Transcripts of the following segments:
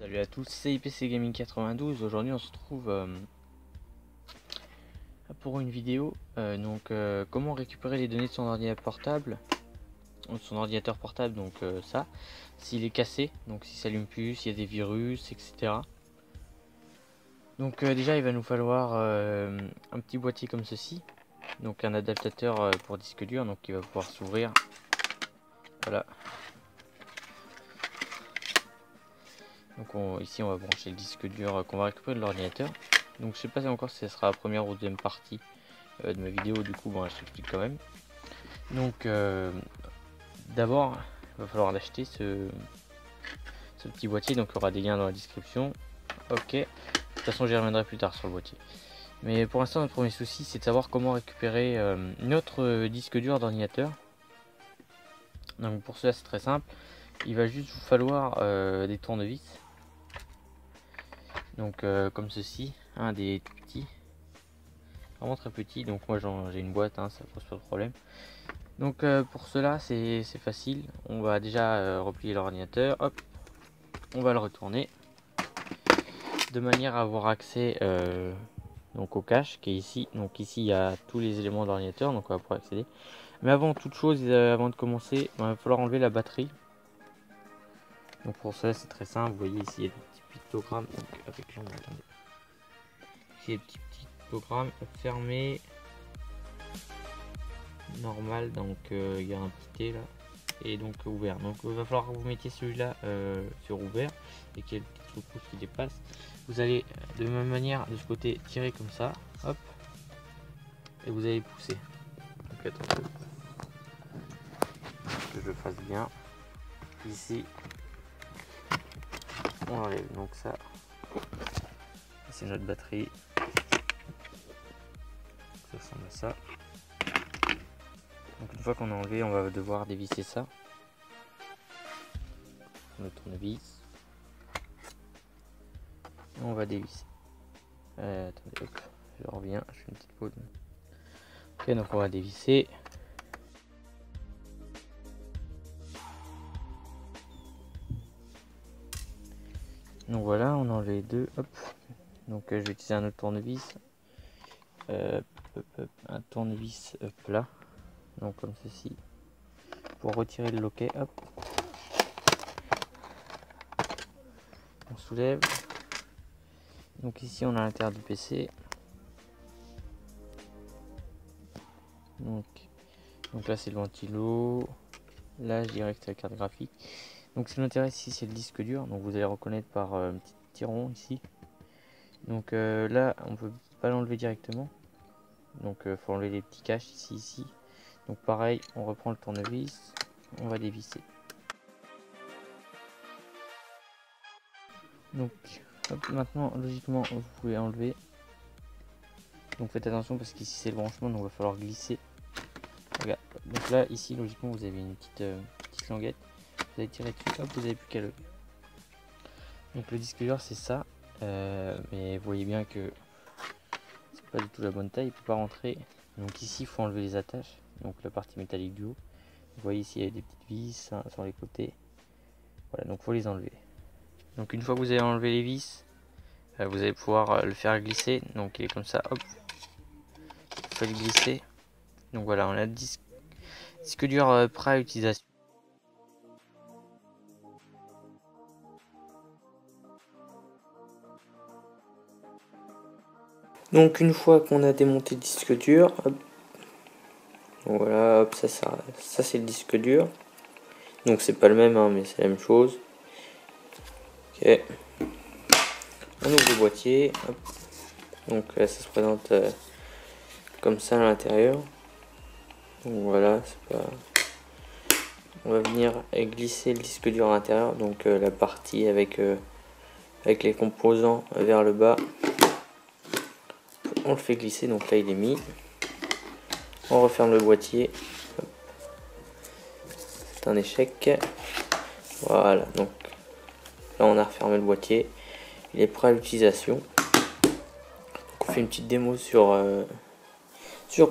Salut à tous, c'est IPC Gaming 92. Aujourd'hui on se retrouve pour une vidéo comment récupérer les données de son ordinateur portable, ça s'il est cassé, donc s'il s'allume plus, s'il y a des virus, etc. Donc déjà il va nous falloir un petit boîtier comme ceci, donc un adaptateur pour disque dur, donc qui va pouvoir s'ouvrir, voilà. Donc ici on va brancher le disque dur qu'on va récupérer de l'ordinateur. Donc je sais pas encore si ce sera la première ou deuxième partie de ma vidéo, du coup bon, je t'explique quand même. Donc d'abord il va falloir l'acheter ce petit boîtier, donc il y aura des liens dans la description. Ok, de toute façon j'y reviendrai plus tard sur le boîtier. Mais pour l'instant notre premier souci c'est de savoir comment récupérer notre disque dur d'ordinateur. Donc pour cela c'est très simple, il va juste vous falloir des tournevis. Donc comme ceci, un des tout petits, vraiment très petit. Donc moi j'ai une boîte, ça pose pas de problème. Donc pour cela c'est facile, on va déjà replier l'ordinateur, hop, on va le retourner de manière à avoir accès donc au cache qui est ici. Donc ici il y a tous les éléments de l'ordinateur, donc on va pouvoir accéder. Mais avant toute chose, avant de commencer, il va falloir enlever la batterie. Donc pour cela c'est très simple, vous voyez ici il y a des petits pictogrammes, donc avec l'ombre, attendez. Ici il y a des petits pictogrammes fermés, normal, donc il y a un petit T là, et donc ouvert. Donc il va falloir que vous mettiez celui-là sur ouvert et qu'il y ait le petit trou qui dépasse. Vous allez de même manière de ce côté tirer comme ça, hop, et vous allez pousser. Donc attendez que je le fasse bien. Ici on enlève donc ça, c'est notre batterie, ça ressemble à ça. Donc une fois qu'on a enlevé, on va devoir dévisser ça, le tournevis, et on va dévisser. Attendez, hop, je reviens, je fais une petite pause. Ok, donc on va dévisser. Donc voilà, on enlève les deux, hop. Donc je vais utiliser un autre tournevis, un tournevis plat, donc comme ceci, pour retirer le loquet, hop. On soulève. Donc ici on a l'intérieur du PC. Donc là c'est le ventilo. Là je dirais que c'est la carte graphique. Donc ce qui nous intéresse ici c'est le disque dur. Donc vous allez reconnaître par un petit tiron ici. Donc là on peut pas l'enlever directement. Donc faut enlever les petits caches ici. Donc pareil, on reprend le tournevis, on va dévisser. Donc hop, maintenant logiquement vous pouvez enlever. Donc faites attention parce qu'ici c'est le branchement, donc il va falloir glisser. Regarde. Donc là ici logiquement vous avez une petite languette. Vous allez tirer dessus, hop, vous n'avez plus qu'à lever. Donc le disque dur c'est ça, mais vous voyez bien que c'est pas du tout la bonne taille, il peut pas rentrer. Donc ici il faut enlever les attaches, donc la partie métallique du haut. Vous voyez ici il y a des petites vis sur les côtés. Voilà, donc il faut les enlever. Donc une fois que vous avez enlevé les vis, vous allez pouvoir le faire glisser. Donc il est comme ça, hop, vous faites glisser. Donc voilà, on a le disque dur prêt à utilisation. Donc une fois qu'on a démonté le disque dur, hop, voilà, hop, ça c'est le disque dur. Donc c'est pas le même, mais c'est la même chose. Ok. On ouvre le boîtier. Hop. Donc ça se présente comme ça à l'intérieur. Donc voilà, c'est pas... On va venir glisser le disque dur à l'intérieur. Donc la partie avec les composants vers le bas. On le fait glisser, donc là il est mis. On referme le boîtier. C'est un échec. Voilà, donc là on a refermé le boîtier. Il est prêt à l'utilisation. On fait une petite démo sur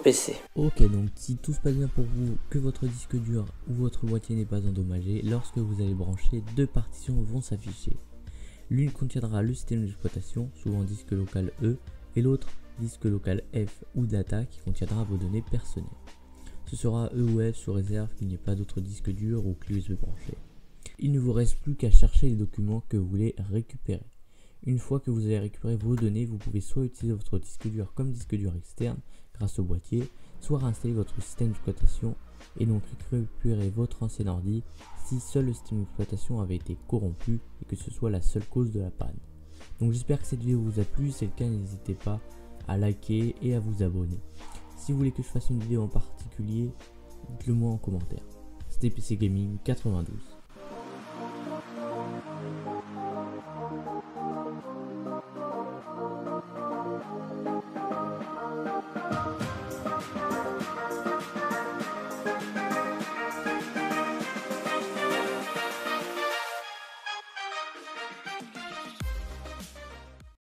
PC. Ok, donc si tout se passe bien pour vous, que votre disque dur ou votre boîtier n'est pas endommagé, lorsque vous allez brancher, deux partitions vont s'afficher. L'une contiendra le système d'exploitation, souvent disque local E, et l'autre disque local F ou data qui contiendra vos données personnelles. Ce sera E ou F sous réserve qu'il n'y ait pas d'autres disques durs ou clés USB branchées. Il ne vous reste plus qu'à chercher les documents que vous voulez récupérer. Une fois que vous avez récupéré vos données, vous pouvez soit utiliser votre disque dur comme disque dur externe grâce au boîtier, soit réinstaller votre système d'exploitation et donc récupérer votre ancien ordi si seul le système d'exploitation avait été corrompu et que ce soit la seule cause de la panne. Donc j'espère que cette vidéo vous a plu, si c'est le cas n'hésitez pas à liker et à vous abonner. Si vous voulez que je fasse une vidéo en particulier, dites-le moi en commentaire. C'était PC Gaming 92.